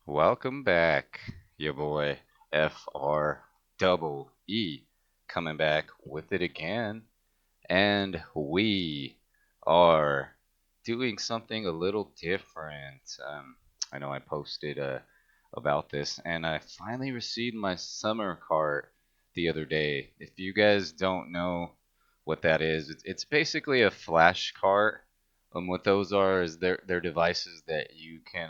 Welcome back, your boy FR double E coming back with it again. And we are doing something a little different. I know I posted about this, and I finally received my summer cart the other day. If you guys don't know what that is, it's basically a flash cart. What those are is they're devices that you can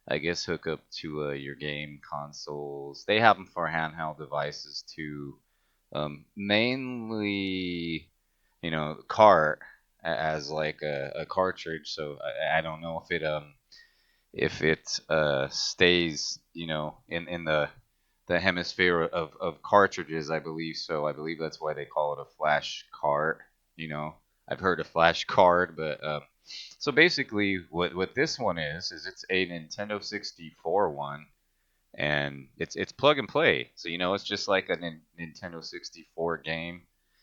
I guess hook up to your game consoles. They have them for handheld devices too. Mainly, cart as like a cartridge. So I don't know if it stays in the hemisphere of cartridges. I believe so. I believe that's why they call it a flash cart. You know, I've heard a flash card, but so basically, what this one is it's a Nintendo 64 one, and it's plug and play. So it's just like a Nintendo 64 game.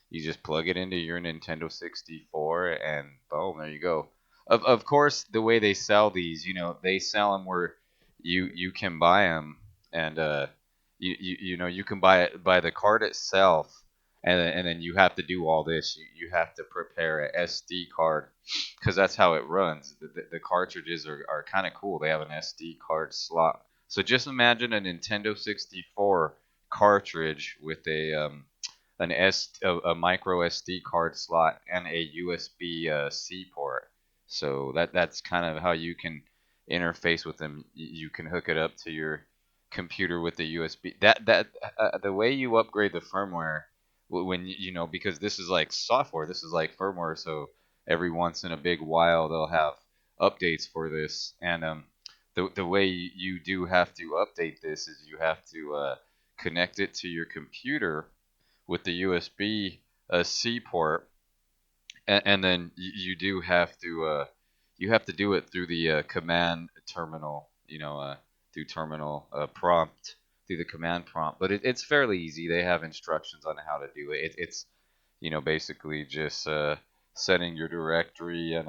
You just plug it into your Nintendo 64, and boom, there you go. Of course, the way they sell these, they sell them where you can buy them, and you can buy the card itself, and then you have to do all this. You have to prepare a SD card because that's how it runs. The cartridges are kind of cool. They have an SD card slot, so just imagine a Nintendo 64 cartridge with a micro SD card slot and a USB C port. So that's kind of how you can interface with them. You can hook it up to your computer with the USB. The way you upgrade the firmware when because this is like software, this is like firmware. So every once in a big while they'll have updates for this, and the way you do have to update this is you have to connect it to your computer with the USB C port, and then you do have to do it through the command terminal, through terminal prompt through the command prompt. But it's fairly easy. They have instructions on how to do it. It's basically just setting your directory and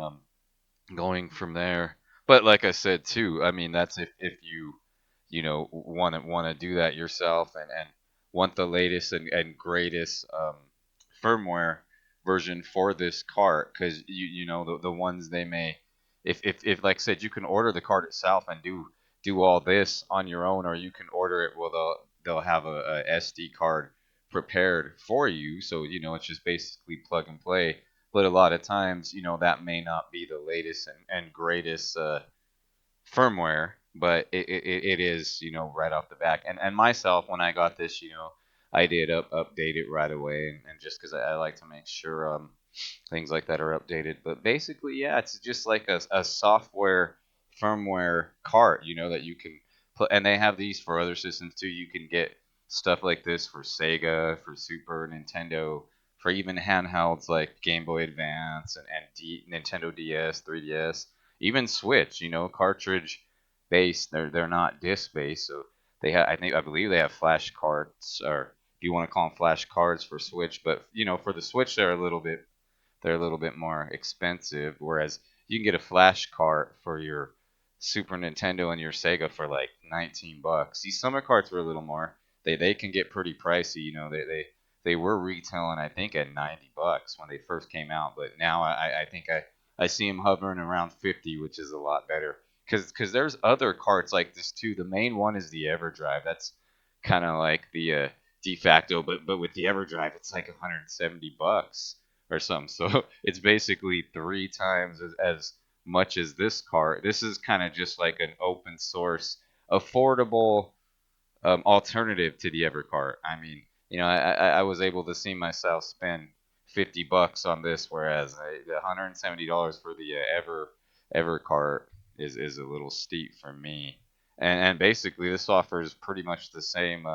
going from there. But like I said too, I mean that's if you want to do that yourself and want the latest and greatest firmware version for this cart, because the ones they may, if like I said, you can order the cart itself and do all this on your own, or you can order it. Well, they'll have a SD card prepared for you, so it's just basically plug and play. But a lot of times, that may not be the latest and greatest firmware, but it is, right off the back. And myself, when I got this, I did update it right away, and just because I like to make sure things like that are updated. But basically, yeah, it's just like a software firmware cart, that you can put, and they have these for other systems too. You can get stuff like this for Sega, for Super Nintendo, for even handhelds like Game Boy Advance and Nintendo DS, 3DS, even Switch. Cartridge based. They're not disc based, so I believe they have flash cards, or do you want to call them flash cards for Switch? But for the Switch, they're a little bit more expensive. Whereas you can get a flash cart for your Super Nintendo and your Sega for like 19 bucks. These summer carts were a little more. They can get pretty pricey. They were retailing, I think, at 90 bucks when they first came out, but now I think I see them hovering around 50, which is a lot better. Because there's other carts like this too. The main one is the EverDrive. That's kind of like the de facto, but with the EverDrive, it's like 170 bucks or something. So it's basically three times as much as this car. This is kind of just like an open source, affordable alternative to the Evercart. I mean, I was able to see myself spend 50 bucks on this, whereas the $170 for the Evercart is a little steep for me. And basically, this offers pretty much the same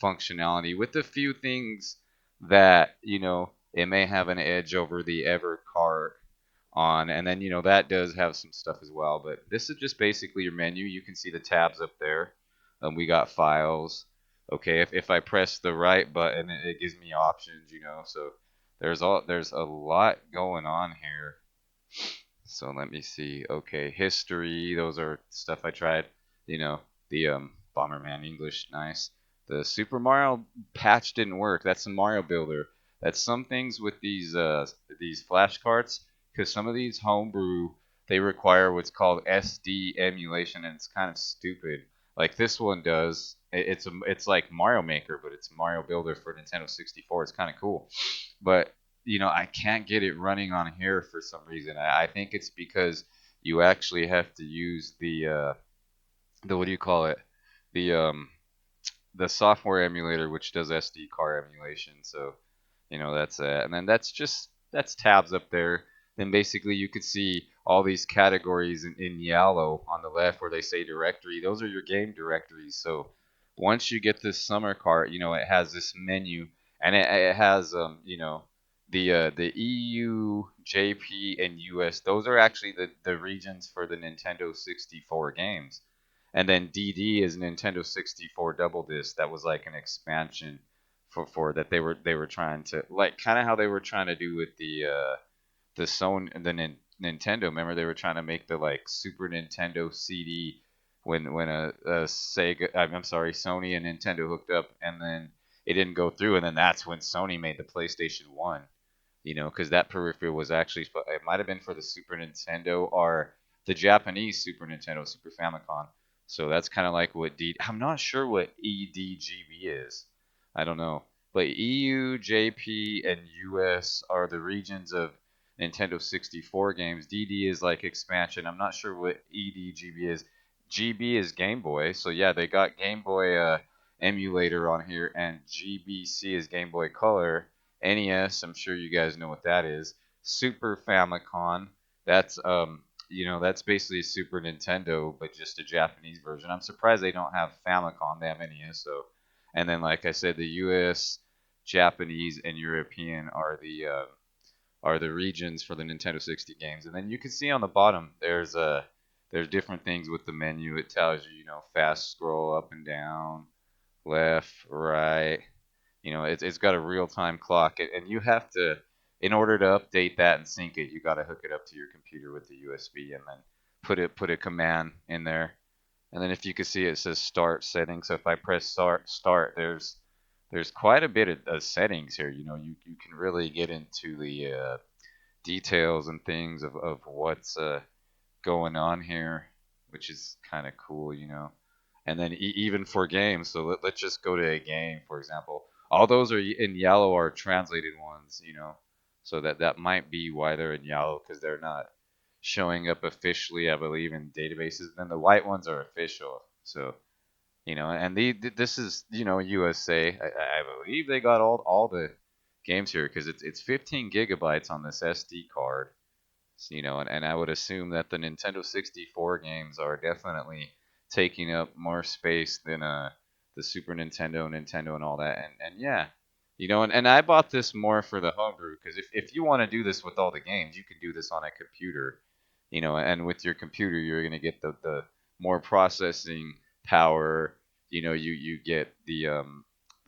functionality with a few things that it may have an edge over the Evercart on, and then that does have some stuff as well. But this is just basically your menu. You can see the tabs up there. We got files. Okay, if I press the right button, it gives me options. So there's a lot going on here. So let me see. Okay, history. Those are stuff I tried. You know, the Bomberman English, nice. The Super Mario patch didn't work. That's a Mario Builder. That's some things with these flashcards, because some of these homebrew they require what's called SD emulation, and it's kind of stupid. Like this one does. It's like Mario Maker, but it's Mario Builder for Nintendo 64. It's kind of cool, but I can't get it running on here for some reason. I think it's because you actually have to use the what do you call it? The the software emulator which does SD card emulation. So that's that. And then that's tabs up there. Then basically you could see all these categories in yellow on the left where they say directory. Those are your game directories. So once you get this summer cart, it has this menu, and it has the EU, JP, and US. Those are actually the regions for the Nintendo 64 games. And then DD is Nintendo 64 Double Disc. That was like an expansion for that they were trying to, like, kind of how they were trying to do with the Sony Nintendo. Remember, they were trying to make the like Super Nintendo CD when a Sega, I'm sorry, Sony and Nintendo hooked up, and then it didn't go through, and then that's when Sony made the PlayStation 1. Because that peripheral was actually, it might have been for the Super Nintendo or the Japanese Super Nintendo, Super Famicom. So that's kind of like what I'm not sure what EDGB is. I don't know. But EU, JP, and US are the regions of Nintendo 64 games. DD is like expansion. I'm not sure what EDGB is. GB is Game Boy. So yeah, they got Game Boy emulator on here, and GBC is Game Boy Color. NES, I'm sure you guys know what that is. Super Famicom, that's that's basically a Super Nintendo, but just a Japanese version. I'm surprised they don't have Famicom. They have NES, so. And then, like I said, the U.S., Japanese, and European are the regions for the Nintendo 60 games. And then you can see on the bottom there's different things with the menu. It tells you, fast scroll up and down, left, right. It's got a real time clock, and you have to, in order to update that and sync it, you got to hook it up to your computer with the USB, and then put a command in there. And then if you can see, it says start settings. So if I press start, there's quite a bit of settings here. You can really get into the details and things of what's going on here, which is kind of cool. And then even for games, so let's just go to a game, for example. All those are in yellow are translated ones. So that might be why they're in yellow, because they're not showing up officially, I believe, in databases. Then the white ones are official. So and this is USA. I believe they got all the games here, because it's 15 gigabytes on this SD card. And I would assume that the Nintendo 64 games are definitely taking up more space than the Super Nintendo, Nintendo, and all that. And yeah, and I bought this more for the homebrew, because if you want to do this with all the games, you can do this on a computer. And with your computer, you're gonna get the more processing power. You get the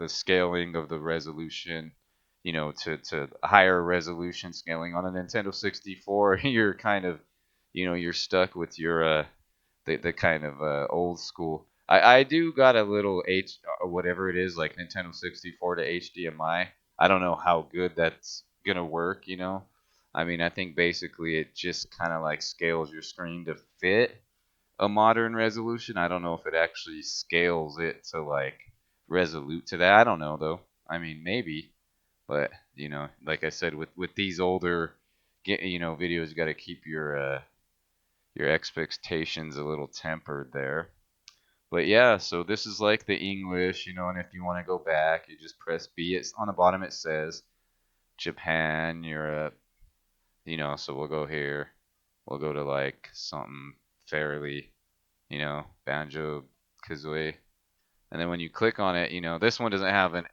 scaling of the resolution, to higher resolution scaling. On a Nintendo 64, you're kind of, you're stuck with your the kind of old school. I do got a little whatever it is, like Nintendo 64 to HDMI. I don't know how good that's gonna work. I mean, I think basically it just kind of like scales your screen to fit a modern resolution. I don't know if it actually scales it to like resolute to that. I don't know though. I mean, maybe. But like I said, with these older, videos, you got to keep your expectations a little tempered there. But yeah, so this is like the English, and if you want to go back, you just press B. It's on the bottom. It says Japan, Europe. So we'll go here. We'll go to like something fairly, Banjo Kazooie. And then when you click on it, this one doesn't have a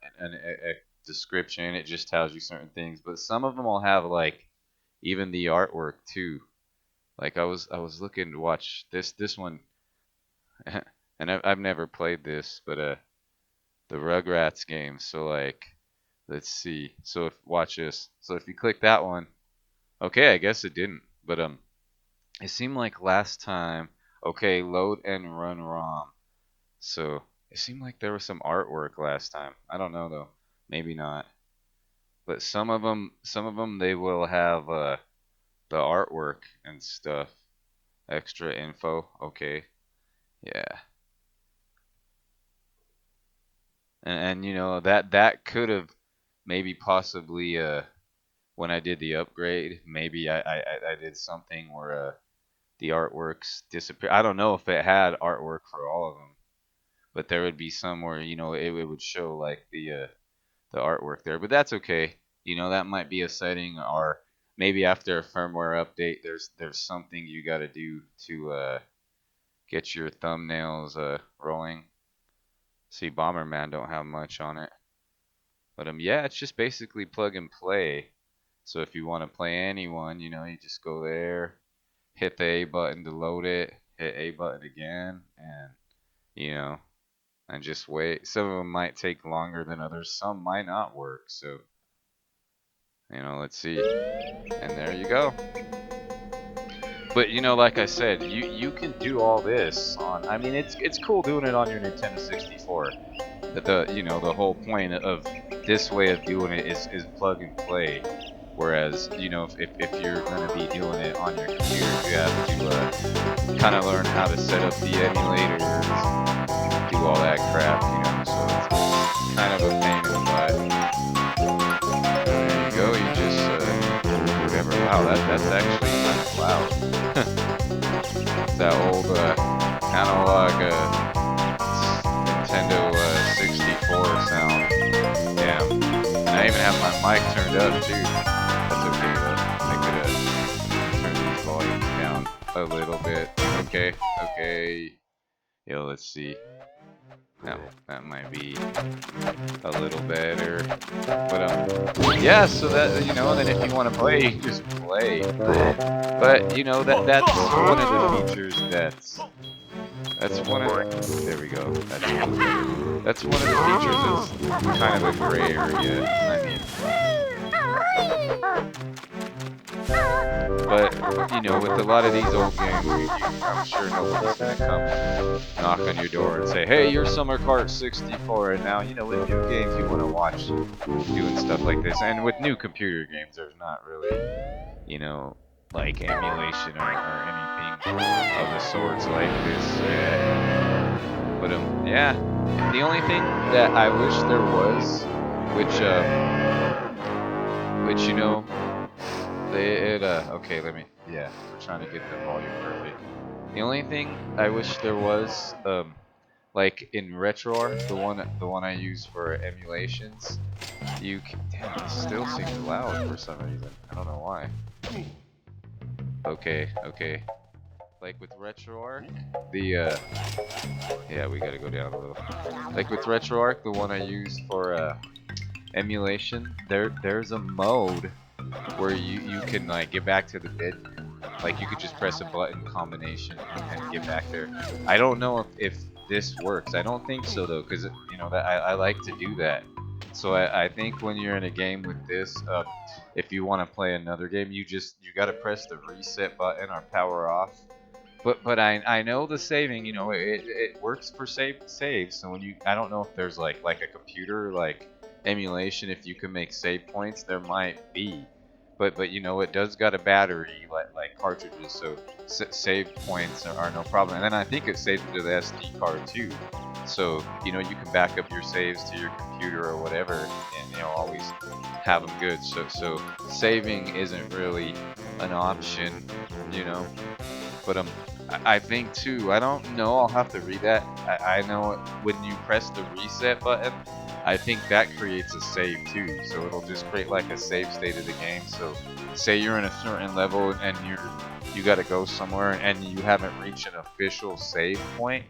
description. It just tells you certain things. But some of them will have like even the artwork too. Like I was looking to watch this one, and I've never played this, but the Rugrats game. So like, let's see. So if watch this. So if you click that one, okay, I guess it didn't. But it seemed like last time. Okay, load and run ROM. So it seemed like there was some artwork last time. I don't know though. Maybe not. But some of them, they will have the artwork and stuff. Extra info. Okay. Yeah. And you know that could have maybe possibly when I did the upgrade, maybe I did something where the artworks disappear. I don't know if it had artwork for all of them, but there would be some where it would show like the artwork there. But that's okay. That might be a setting, or maybe after a firmware update, there's something you got to do to get your thumbnails rolling. See, Bomberman don't have much on it, but yeah, it's just basically plug and play. So if you want to play anyone, you just go there, hit the A button to load it, hit A button again, and you know, and just wait. Some of them might take longer than others. Some might not work. So let's see. And there you go. But like I said, you can do all this on. I mean, it's cool doing it on your Nintendo 64. The whole point of this way of doing it is plug and play. Whereas if you're gonna be doing it on your computer, you have to kind of learn how to set up the emulators, do all that crap. So it's kind of a pain in the butt. There you go. You just whatever. Wow, that's actually kind of loud. That old analog Nintendo 64 sound. Damn. And I even have my mic turned up too. That's okay though. I could turn these volumes down a little bit. Okay, okay. Yeah, let's see. No, that might be a little better. But yeah. So that then if you want to play, you just play. But that's one of the features that's one of there we go. That's one of the features that's kind of a gray area. I mean, but with a lot of these old games, I'm sure nobody's gonna come knock on your door and say, "Hey, you're Summer Cart 64." And now, with new games, you want to watch doing stuff like this. And with new computer games, there's not really, like emulation or anything of the sorts like this yet. But yeah, the only thing that I wish there was, which okay, yeah, we're trying to get the volume perfect. The only thing I wish there was, like in RetroArch, the one I use for emulations, damn, this still seems loud for some reason. I don't know why. Okay, okay. Like with RetroArch, yeah, we gotta go down a little. Like with RetroArch, the one I use for emulation, there's a mode where you can like get back to the menu. Like you could just press a button combination and get back there. I don't know if this works. I don't think so though, because that I like to do that. So I think when you're in a game with this, if you want to play another game, you got to press the reset button or power off. But I know the saving, it works for saves. So when I don't know if there's like a computer like emulation, if you can make save points, there might be. But it does got a battery like cartridges, so save points are no problem. And then I think it saves to the SD card too. So you can back up your saves to your computer or whatever, and always have them good. So saving isn't really an option, you know. But I think too. I don't know. I'll have to read that. I know when you press the reset button, I think that creates a save too. So it'll just create like a save state of the game. So say you're in a certain level and you got to go somewhere and you haven't reached an official save point.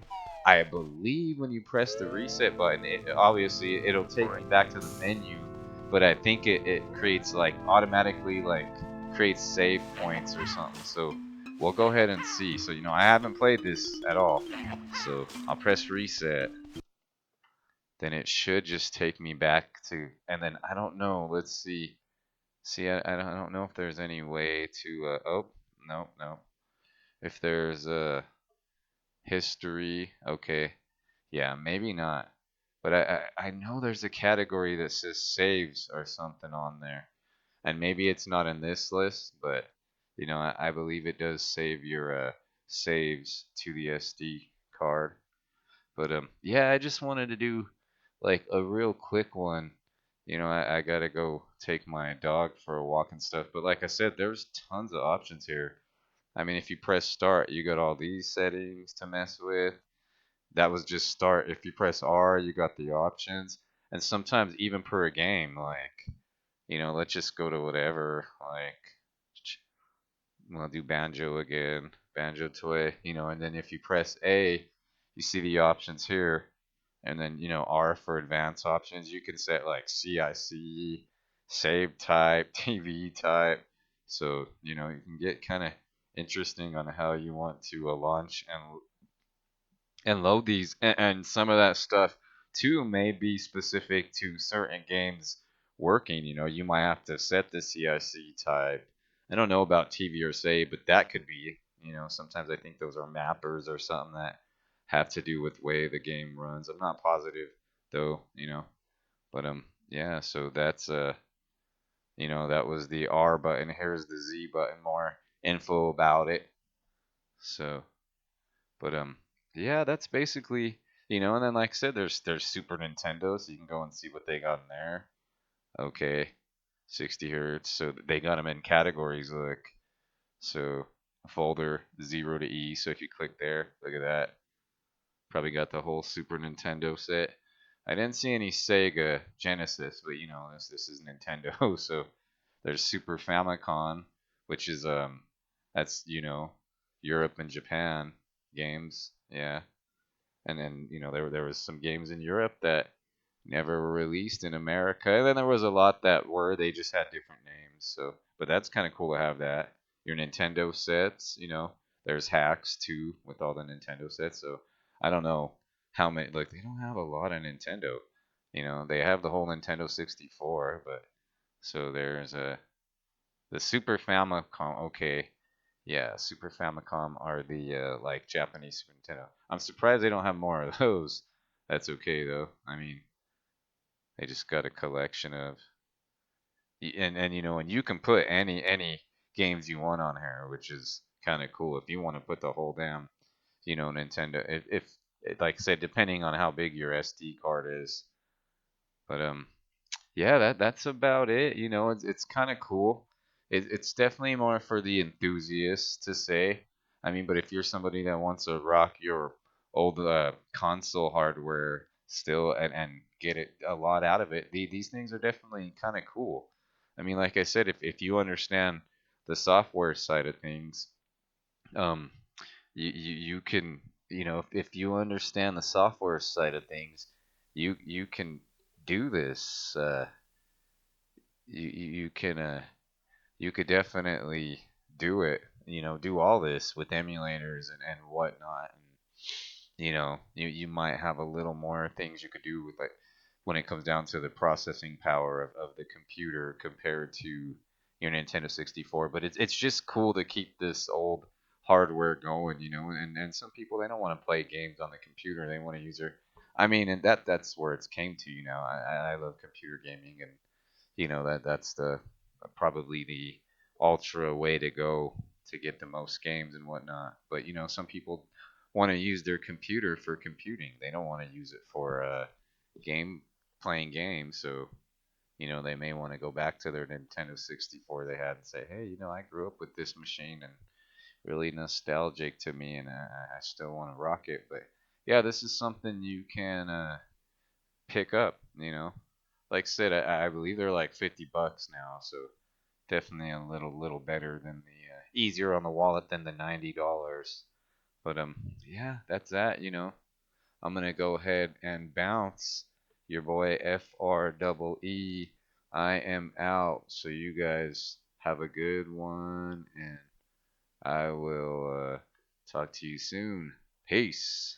I believe when you press the reset button, obviously it'll take you back to the menu, but I think it creates like automatically like creates save points or something. So we'll go ahead and see. So I haven't played this at all, so I'll press reset. Then it should just take me back to, and then I don't know. Let's see. See, I don't know if there's any way to. Oh, no, no. If there's History. Okay. Yeah, maybe not. But I know there's a category that says saves or something on there. And maybe it's not in this list, but I believe it does save your saves to the SD card. But yeah, I just wanted to do like a real quick one. I gotta go take my dog for a walk and stuff. But like I said, there's tons of options here. I mean, if you press start, you got all these settings to mess with. That was just start. If you press R, you got the options. And sometimes even per game, like, let's just go to whatever, like, we'll do banjo again, banjo toy, and then if you press A, you see the options here, and then R for advanced options. You can set like CIC, save type, TV type, so you can get kind of interesting on how you want to launch and load these, and some of that stuff too may be specific to certain games working. You might have to set the CIC type. I don't know about TV or save, but that could be. Sometimes I think those are mappers or something that have to do with way the game runs. I'm not positive though. But yeah. So that's that was the R button. Here's the Z button. More info about it. So but yeah, that's basically and then like I said, there's Super Nintendo, so you can go and see what they got in there. Okay, 60 hertz. So they got them in categories. Look, so folder 0 to E. So if you click there, look at that. Probably got the whole Super Nintendo set. I didn't see any Sega Genesis, but this is Nintendo. So there's Super Famicom, which is that's Europe and Japan games. Yeah. And then there was some games in Europe that never were released in America, and then there was a lot that were, they just had different names. So, but that's kind of cool to have that. Your Nintendo sets, there's hacks too with all the Nintendo sets. So I don't know how many. Like they don't have a lot of Nintendo. They have the whole Nintendo 64, but so there's the Super Famicom. Okay, yeah, Super Famicom are the like Japanese Super Nintendo. I'm surprised they don't have more of those. That's okay though. I mean, they just got a collection of and and you can put any games you want on here, which is kind of cool. If you want to put the whole damn, Nintendo, if like I said, depending on how big your SD card is. But yeah, that's about it. It's kind of cool. It's definitely more for the enthusiasts to say. I mean, but if you're somebody that wants to rock your old console hardware still and get it a lot out of it, these things are definitely kind of cool. I mean, like I said, if you understand the software side of things, um, you can if you understand the software side of things, you can do this. You can you could definitely do it. Do all this with emulators and whatnot. And you might have a little more things you could do with like when it comes down to the processing power of the computer compared to your Nintendo 64. But it's just cool to keep this old hardware going. And some people they don't want to play games on the computer. They want to use their I mean, and that's where it's came to. I love computer gaming, and that's the probably the ultra way to go to get the most games and whatnot. But some people want to use their computer for computing. They don't want to use it for game playing games. So they may want to go back to their Nintendo 64 they had and say, hey, I grew up with this machine and really nostalgic to me, and I still want to rock it. But yeah, this is something you can pick up. Like I said, I believe they're like $50 now, so definitely a little better than the easier on the wallet than the $90. But yeah, that's that. I'm gonna go ahead and bounce. Your boy FREE. I am out. So you guys have a good one, and I will talk to you soon. Peace.